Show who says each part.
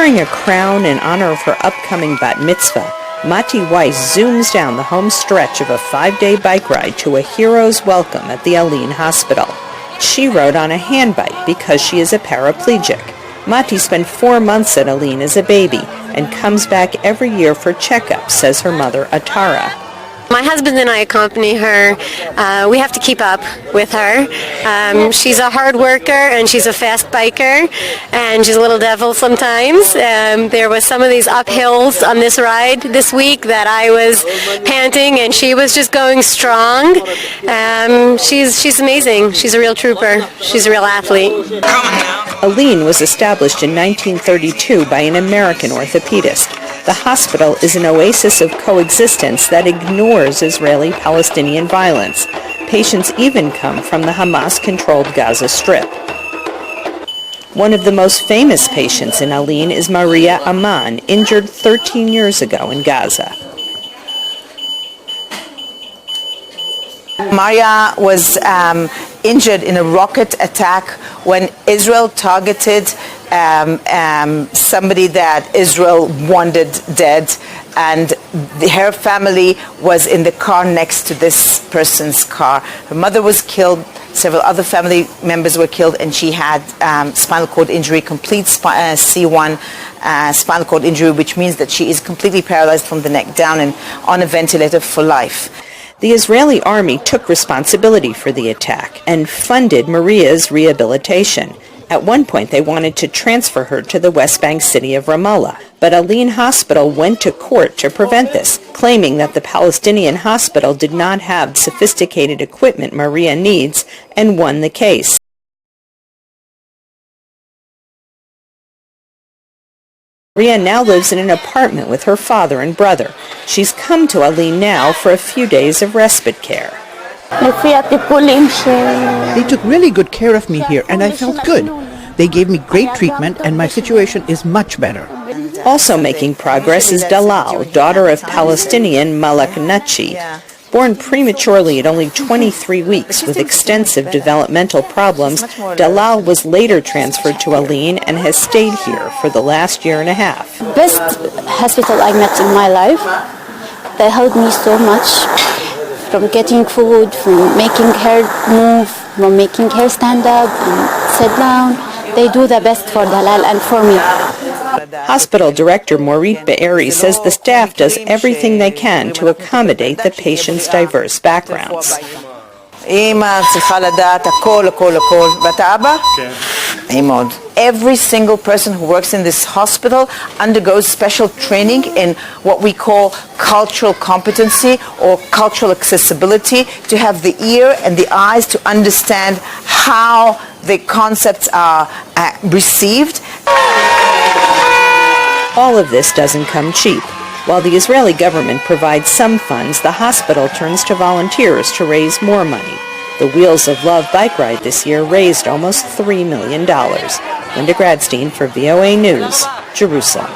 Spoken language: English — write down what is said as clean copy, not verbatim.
Speaker 1: Wearing a crown in honor of her upcoming bat mitzvah, Mati Weiss zooms down the home stretch of a 5-day bike ride to a hero's welcome at the Alyn Hospital. She rode on a hand bike because she is a paraplegic. Mati spent 4 months at Alyn as a baby and comes back every year for checkups, says her mother, Atara.
Speaker 2: My husband and I accompany her. We have to keep up with her. She's a hard worker and she's a fast biker, and she's a little devil sometimes. There was some of these uphills on this ride this week that I was panting, and she was just going strong. She's amazing. She's a real trooper. She's a real athlete.
Speaker 1: Alyn was established in 1932 by an American orthopedist. The hospital is an oasis of coexistence that ignores Israeli-Palestinian violence. Patients even come from the Hamas-controlled Gaza Strip. One of the most famous patients in Alyn is Maria Aman, injured 13 years ago in Gaza.
Speaker 3: Maria was injured in a rocket attack when Israel targeted somebody that Israel wanted dead, and her family was in the car next to this person's car. Her mother was killed, several other family members were killed, and she had spinal cord injury, complete C1 spinal cord injury, which means that she is completely paralyzed from the neck down and on a ventilator for life.
Speaker 1: The Israeli army took responsibility for the attack and funded Maria's rehabilitation. At one point, they wanted to transfer her to the West Bank city of Ramallah, but Alyn Hospital went to court to prevent this, claiming that the Palestinian hospital did not have sophisticated equipment Maria needs, and won the case. Maria now lives in an apartment with her father and brother. She's come to Alyn now for a few days of respite care.
Speaker 4: They took really good care of me here, and I felt good. They gave me great treatment, and my situation is much better.
Speaker 1: Also making progress is Dalal, daughter of Palestinian Malak Nachi. Born prematurely at only 23 weeks with extensive developmental problems, Dalal was later transferred to Alyn and has stayed here for the last year and a half.
Speaker 5: Best hospital I met in my life. They helped me so much, from getting food, from making her move, from making her stand up and sit down. They do the best for Dalal and for me.
Speaker 1: Hospital Director Morit Be'eri says the staff does everything they can to accommodate the patients' diverse backgrounds.
Speaker 3: Every single person who works in this hospital undergoes special training in what we call cultural competency or cultural accessibility, to have the ear and the eyes to understand how the concepts are received.
Speaker 1: All of this doesn't come cheap. While the Israeli government provides some funds, the hospital turns to volunteers to raise more money. The Wheels of Love bike ride this year raised almost $3 million. Linda Gradstein for VOA News, Jerusalem.